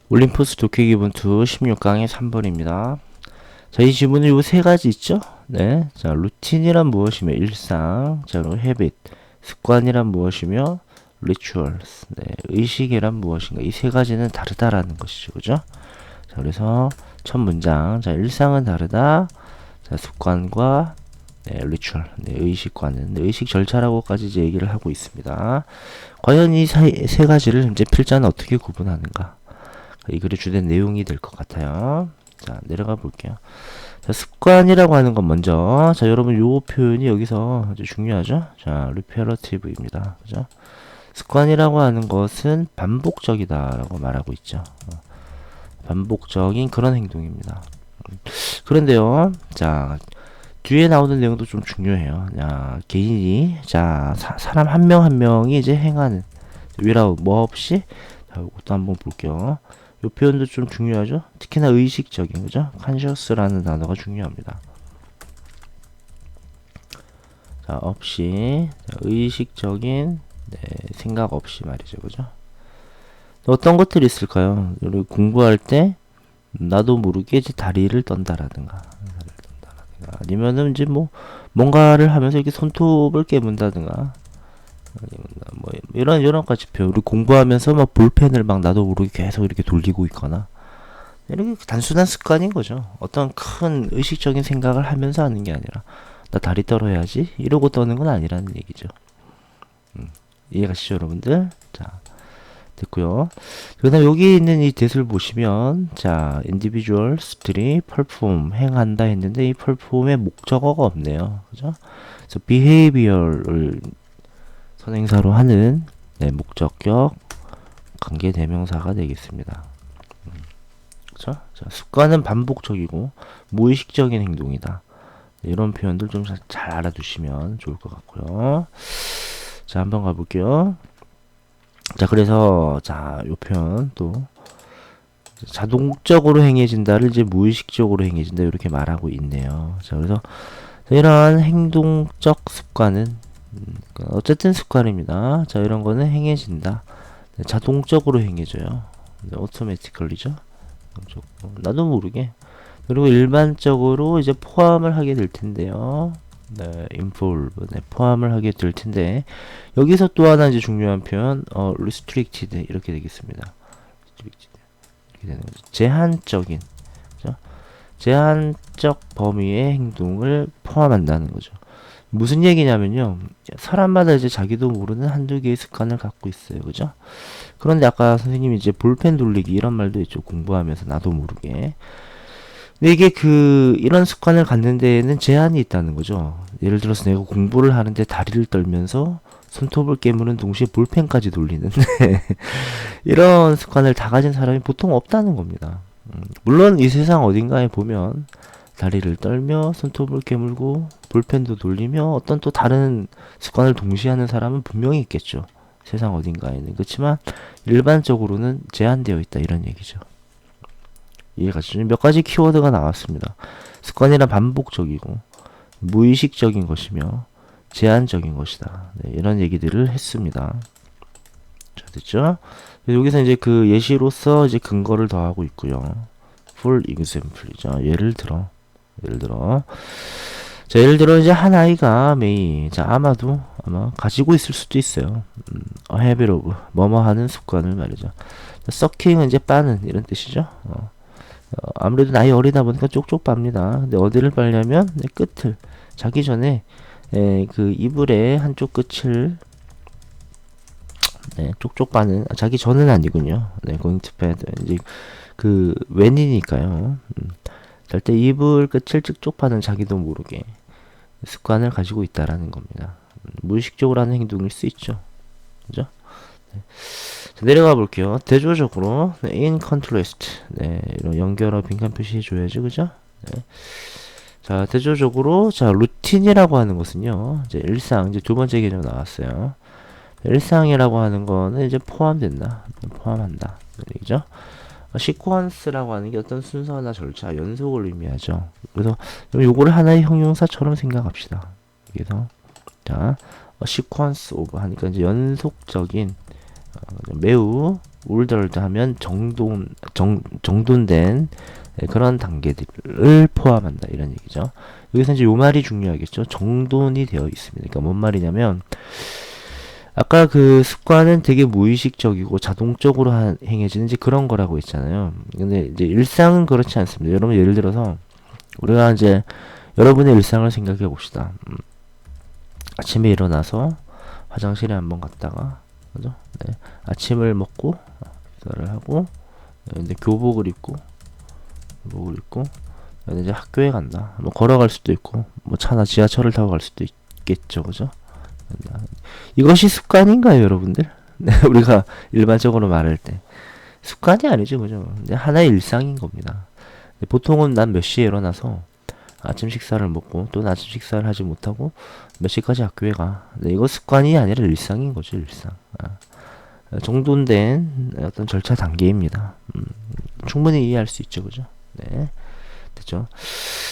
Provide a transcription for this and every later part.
올림포스 도쿄 기본투 16강의 3번입니다. 자, 이 지문은 요 세 가지 있죠? 네. 자, 루틴이란 무엇이며 일상. 자, 그리고 헤빗. 습관이란 무엇이며 rituals. 네. 의식이란 무엇인가. 이 세 가지는 다르다라는 것이죠. 그죠? 자, 그래서 첫 문장. 자, 일상은 다르다. 자, 습관과 네, 리추얼, 네, 의식과는 네, 의식 절차라고까지 이제 얘기를 하고 있습니다. 과연 이 세 가지를 이제 필자는 어떻게 구분하는가? 이 글의 주된 내용이 될 것 같아요. 자, 내려가 볼게요. 자, 습관이라고 하는 건 먼저, 자, 여러분 요 표현이 여기서 아주 중요하죠? 자, 리페러티브입니다. 그죠? 습관이라고 하는 것은 반복적이다라고 말하고 있죠. 반복적인 그런 행동입니다. 그런데요, 자, 뒤에 나오는 내용도 좀 중요해요. 자, 개인이, 자, 사람 한 명 한 명이 이제 행하는, without, 뭐 없이, 자, 이것도 한번 볼게요. 이 표현도 좀 중요하죠? 특히나 의식적인, 그죠? conscious라는 단어가 중요합니다. 자, 없이, 자, 의식적인, 네, 생각 없이 말이죠, 그죠? 어떤 것들이 있을까요? 우리 공부할 때, 나도 모르게 이제 다리를 떤다라든가, 아니면은 이제 뭐, 뭔가를 하면서 이렇게 손톱을 깨문다든가, 뭐 이런 여러 가지 표현. 우리 공부하면서 막 볼펜을 막 나도 모르게 계속 이렇게 돌리고 있거나 이렇게 단순한 습관인 거죠. 어떤 큰 의식적인 생각을 하면서 하는 게 아니라 나 다리 떨어야지 이러고 떠는 건 아니라는 얘기죠. 이해가시죠, 여러분들? 자, 됐고요. 그다음 여기 있는 이 대을 보시면 자, individuals들이 perform 행한다 했는데 이 perform의 목적어가 없네요. 그죠? 그래서 behavior을 선행사로 하는 네, 목적격 관계 대명사가 되겠습니다. 그렇죠? 자, 습관은 반복적이고 무의식적인 행동이다. 네, 이런 표현들 좀 잘 알아두시면 좋을 것 같고요. 자, 한번 가볼게요. 자, 그래서 자, 요 표현 또 자동적으로 행해진다를 이제 무의식적으로 행해진다 이렇게 말하고 있네요. 자, 그래서 이러한 행동적 습관은 어쨌든 습관입니다. 자, 이런 거는 행해진다. 네, 자동적으로 행해져요. 네, 오토매티컬리죠. 나도 모르게. 그리고 일반적으로 이제 포함을 하게 될 텐데요. 네, involve, 네, 포함을 하게 될 텐데 여기서 또 하나 이제 중요한 표현, restricted 이렇게 되겠습니다. restricted 이렇게 되는 거죠. 제한적인, 그죠? 제한적 범위의 행동을 포함한다는 거죠. 무슨 얘기냐면요. 사람마다 이제 자기도 모르는 한두 개의 습관을 갖고 있어요. 그죠? 그런데 아까 선생님이 이제 볼펜 돌리기 이런 말도 있죠. 공부하면서 나도 모르게. 근데 이게 이런 습관을 갖는 데에는 제한이 있다는 거죠. 예를 들어서 내가 공부를 하는데 다리를 떨면서 손톱을 깨무는 동시에 볼펜까지 돌리는 이런 습관을 다 가진 사람이 보통 없다는 겁니다. 물론 이 세상 어딘가에 보면 다리를 떨며 손톱을 깨물고 볼펜도 돌리며 어떤 또 다른 습관을 동시에 하는 사람은 분명히 있겠죠. 세상 어딘가에는. 그렇지만 일반적으로는 제한되어 있다 이런 얘기죠. 이해가시죠? 몇 가지 키워드가 나왔습니다. 습관이란 반복적이고 무의식적인 것이며 제한적인 것이다. 네, 이런 얘기들을 했습니다. 자, 됐죠? 여기서 이제 그 예시로서 이제 근거를 더하고 있고요. For example이죠. 예를 들어. 자, 예를 들어 이제 한 아이가 자, 아마 가지고 있을 수도 있어요. a habit of 뭐뭐 하는 습관을 말이죠. sucking은 이제 빠는 이런 뜻이죠. 아무래도 나이 어리다 보니까 쪽쪽 빱니다. 근데 어디를 빨냐면 네, 끝을 자기 전에 그 이불의 한쪽 끝을 네, 쪽쪽 빠는 자기 전은 아니군요. 네, going to bed 이제 when이니까요. 잘 때 이불 끝을 쭉쭉 파는 자기도 모르게 습관을 가지고 있다라는 겁니다. 무의식적으로 하는 행동일 수 있죠. 그죠? 네. 자, 내려가 볼게요. 대조적으로 네, in contrast 네, 이런 연결어 빈칸 표시해 줘야지, 그죠? 네. 자, 대조적으로 자 루틴이라고 하는 것은요, 이제 일상 이제 두 번째 개념 나왔어요. 일상이라고 하는 거는 이제 포함한다 얘기죠. 시퀀스라고 하는 게 어떤 순서나 절차, 연속을 의미하죠. 그래서 요거를 하나의 형용사처럼 생각합시다. 그래서 자, 시퀀스 오브 하니까 이제 연속적인 매우 ordered 하면 정돈된 그런 단계들을 포함한다 이런 얘기죠. 여기서 이제 요 말이 중요하겠죠. 정돈이 되어 있습니다. 그러니까 뭔 말이냐면 아까 그 습관은 되게 무의식적이고 자동적으로 행해지는 이제 그런 거라고 했잖아요. 근데 이제 일상은 그렇지 않습니다. 여러분 예를 들어서 우리가 이제 여러분의 일상을 생각해 봅시다. 아침에 일어나서 화장실에 한번 갔다가 그죠? 네. 아침을 먹고 식사를 하고 이제 교복을 입고 이제 학교에 간다. 뭐 걸어갈 수도 있고 뭐 차나 지하철을 타고 갈 수도 있겠죠. 그죠? 이것이 습관인가요, 여러분들? 네, 우리가 일반적으로 말할 때 습관이 아니죠, 그죠? 하나의 일상인 겁니다. 보통은 난 몇 시에 일어나서 아침 식사를 먹고 또 아침 식사를 하지 못하고 몇 시까지 학교에 가. 네, 이거 습관이 아니라 일상인 거죠, 일상. 정돈된 어떤 절차 단계입니다. 충분히 이해할 수 있죠, 그죠? 네, 됐죠?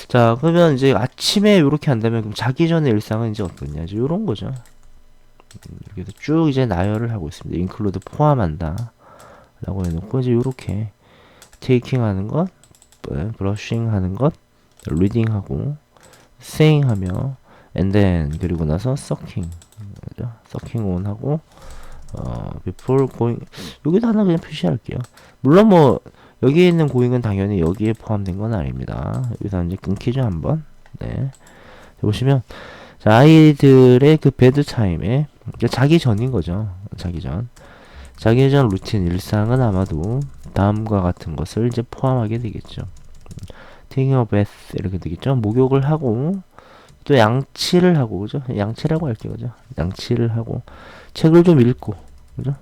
자, 그러면 이제 아침에 이렇게 한다면 그럼 자기 전의 일상은 이제 어떠냐? 이제 이런 거죠. 그래서 쭉 이제 나열을 하고 있습니다. include 포함한다 라고 해놓고 이제 이렇게 taking 하는 것, brushing 하는 것, reading 하고 saying 하며 and then 그리고 나서 sucking 그죠? sucking on 하고 before going 여기도 하나 그냥 표시할게요. 물론 뭐 여기에 있는 going은 당연히 여기에 포함된 건 아닙니다. 여기서 이제 끊기죠 한번. 네, 보시면 자, 아이들의 그 베드타임에 자기 전인 거죠. 자기 전 루틴 일상은 아마도 다음과 같은 것을 이제 포함하게 되겠죠. taking a bath 이렇게 되겠죠. 목욕을 하고 또 양치를 하고 그죠? 양치라고 할게요. 그죠? 양치를 하고 책을 좀 읽고 그죠?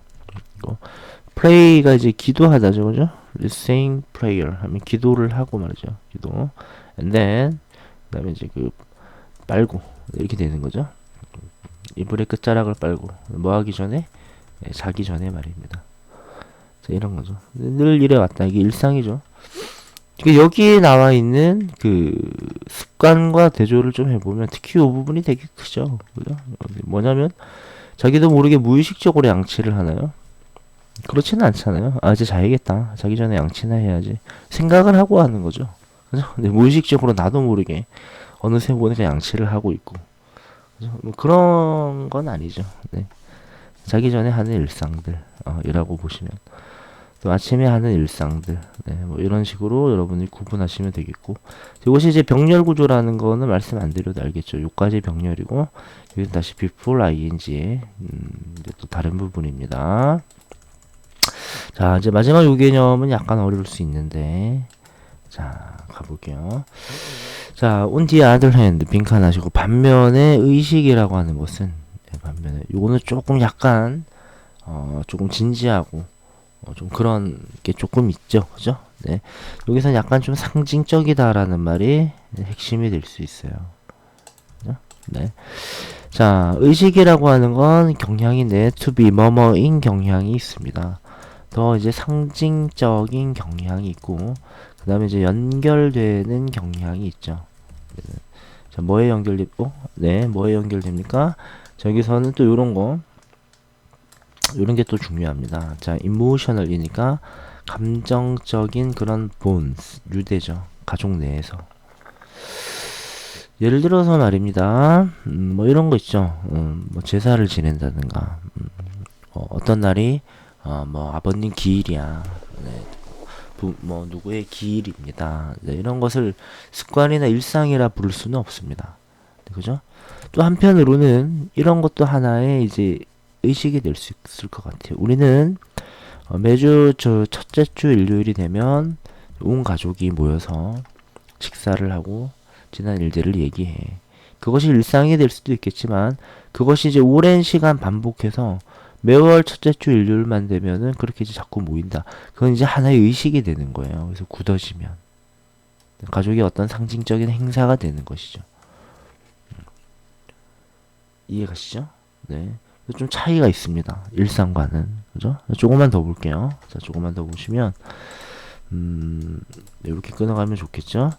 pray가 이제 기도하다죠. 그죠? saying prayer 하면 기도를 하고 말이죠. 기도. and then 그다음에 이제 그 빨고 이렇게 되는 거죠. 이불의 끝자락을 빨고 뭐 하기 전에? 자기 전에 말입니다. 자, 이런 거죠. 늘 이래 왔다. 이게 일상이죠. 그러니까 여기에 나와 있는 그 습관과 대조를 좀 해보면 특히 이 부분이 되게 크죠. 그죠? 뭐냐면 자기도 모르게 무의식적으로 양치를 하나요? 그렇지는 않잖아요. 아, 이제 자야겠다. 자기 전에 양치나 해야지. 생각을 하고 하는 거죠. 그죠? 근데 무의식적으로 나도 모르게 어느새 보니까 양치를 하고 있고. 그죠? 뭐 그런 건 아니죠. 네. 자기 전에 하는 일상들, 이라고 보시면. 또 아침에 하는 일상들, 네, 뭐 이런 식으로 여러분이 구분하시면 되겠고, 이것이 이제 병렬 구조라는 거는 말씀 안 드려도 알겠죠. 요까지 병렬이고, 여기 다시 before ing의 이제 또 다른 부분입니다. 자, 이제 마지막 요 개념은 약간 어려울 수 있는데, 자, 가볼게요. 자, on the other hand, 빈칸하시고, 반면에 의식이라고 하는 것은, 네, 반면에, 요거는 조금 약간, 조금 진지하고, 좀 그런 게 조금 있죠. 그죠? 네. 여기서는 약간 좀 상징적이다라는 말이 핵심이 될 수 있어요. 그죠? 네. 자, 의식이라고 하는 건 경향인데, to be, 뭐뭐인 경향이 있습니다. 더 이제 상징적인 경향이 있고, 그 다음에 이제 연결되는 경향이 있죠. 자, 뭐에 네, 뭐에 연결됩니까? 자, 여기서는 또 요런 거, 요런 게 또 중요합니다. 자, emotional이니까 감정적인 그런 bonds, 유대죠. 가족 내에서. 예를 들어서 말입니다. 뭐 이런 거 있죠. 뭐 제사를 지낸다든가, 어떤 날이 뭐 아버님 기일이야. 네. 뭐 누구의 기일입니다. 네, 이런 것을 습관이나 일상이라 부를 수는 없습니다. 네, 그죠? 또 한편으로는 이런 것도 하나의 이제 의식이 될 수 있을 것 같아요. 우리는 매주 저 첫째 주 일요일이 되면 온 가족이 모여서 식사를 하고 지난 일들을 얘기해. 그것이 일상이 될 수도 있겠지만 그것이 이제 오랜 시간 반복해서 매월 첫째 주 일요일만 되면은 그렇게 이제 자꾸 모인다. 그건 이제 하나의 의식이 되는 거예요. 그래서 굳어지면 가족의 어떤 상징적인 행사가 되는 것이죠. 이해가시죠? 네. 좀 차이가 있습니다. 일상과는. 그죠? 조금만 더 볼게요. 자, 조금만 더 보시면, 이렇게 끊어가면 좋겠죠?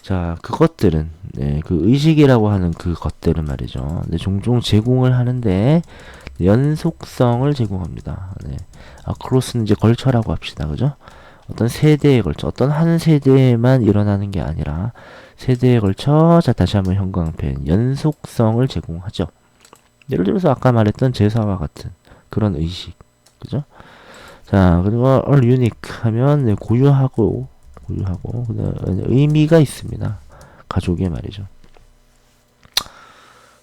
자, 그것들은, 네, 그 의식이라고 하는 그 것들은 말이죠. 네, 종종 제공을 하는데, 연속성을 제공합니다. 네. 크로스는 이제 걸쳐라고 합시다. 그죠? 어떤 세대에 걸쳐, 어떤 한 세대에만 일어나는 게 아니라 세대에 걸쳐, 자, 다시 한번 형광펜, 연속성을 제공하죠. 예를 들어서 아까 말했던 제사와 같은 그런 의식. 그죠? 자, 그리고 all unique 하면 네, 고유하고, 그다음에 의미가 있습니다. 가족의 말이죠.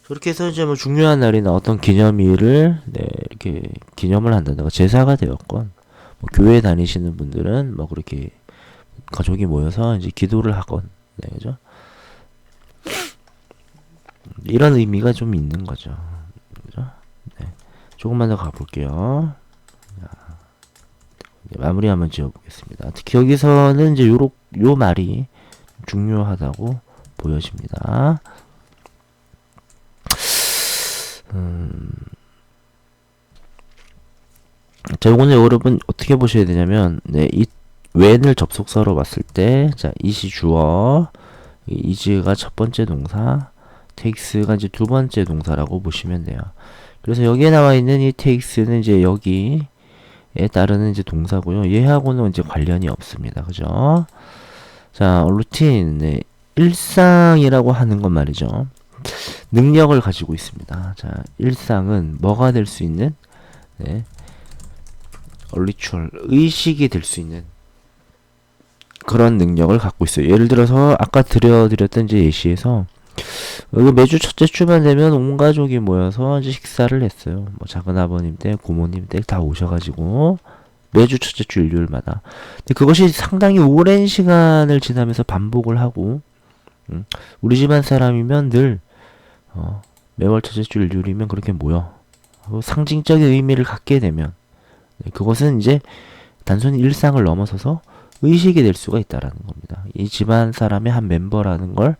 그렇게 해서 이제 뭐 중요한 날이나 어떤 기념일을 네, 이렇게 기념을 한다든가 제사가 되었건 뭐 교회 다니시는 분들은 뭐 그렇게 가족이 모여서 이제 기도를 하건 네, 그죠? 이런 의미가 좀 있는 거죠. 그죠? 네. 조금만 더 가볼게요. 마무리 한번 지어보겠습니다. 특히 여기서는 이제 요 말이 중요하다고 보여집니다. 자, 요거는 여러분 어떻게 보셔야 되냐면, 네, 이 when을 접속사로 봤을 때, 자, it이 주어, is가 첫 번째 동사, takes가 이제 두 번째 동사라고 보시면 돼요. 그래서 여기에 나와 있는 이 takes는 이제 여기에 따르는 이제 동사고요. 얘하고는 이제 관련이 없습니다. 그죠? 자, 루틴, 네, 일상이라고 하는 건 말이죠. 능력을 가지고 있습니다. 자, 일상은 뭐가 될 수 있는? 네, 리추얼, 의식이 될 수 있는 그런 능력을 갖고 있어요. 예를 들어서 아까 드렸던 이제 예시에서 매주 첫째 주만 되면 온 가족이 모여서 이제 식사를 했어요. 뭐 작은 아버님 댁, 고모님 댁 다 오셔가지고 매주 첫째 주 일요일마다. 근데 그것이 상당히 오랜 시간을 지나면서 반복을 하고, 우리 집안 사람이면 늘 매월 첫째 주 일요일이면 그렇게 모여. 상징적인 의미를 갖게 되면 그것은 이제 단순히 일상을 넘어서서 의식이 될 수가 있다라는 겁니다. 이 집안 사람의 한 멤버라는 걸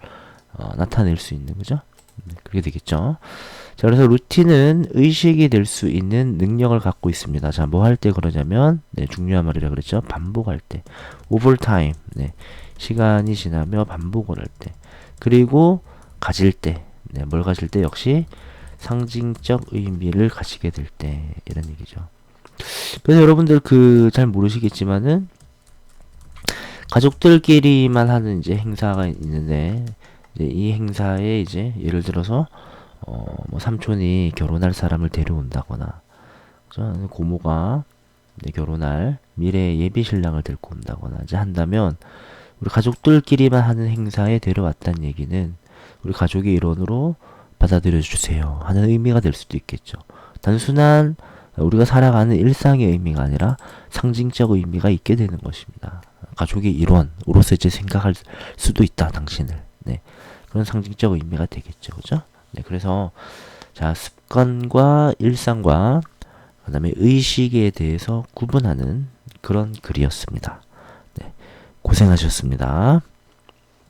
나타낼 수 있는 거죠. 그렇게 되겠죠. 자, 그래서 루틴은 의식이 될 수 있는 능력을 갖고 있습니다. 자, 뭐 할 때 그러냐면, 네, 중요한 말이라 그랬죠. 반복할 때, over time, 네, 시간이 지나며 반복을 할 때, 그리고 가질 때, 네, 뭘 가질 때 역시 상징적 의미를 가지게 될 때, 이런 얘기죠. 그래서 여러분들 잘 모르시겠지만은 가족들끼리만 하는 이제 행사가 있는데, 이제 이 행사에 이제 예를 들어서 뭐 삼촌이 결혼할 사람을 데려온다거나, 그죠? 고모가 결혼할 미래 예비 신랑을 데리고 온다거나 이제 한다면 우리 가족들끼리만 하는 행사에 데려왔다는 얘기는 우리 가족의 일원으로 받아들여 주세요 하는 의미가 될 수도 있겠죠. 단순한 우리가 살아가는 일상의 의미가 아니라 상징적 의미가 있게 되는 것입니다. 가족의 일원으로서 이제 생각할 수도 있다, 당신을. 네. 그런 상징적 의미가 되겠죠. 그죠? 네. 그래서, 자, 습관과 일상과 그 다음에 의식에 대해서 구분하는 그런 글이었습니다. 네. 고생하셨습니다.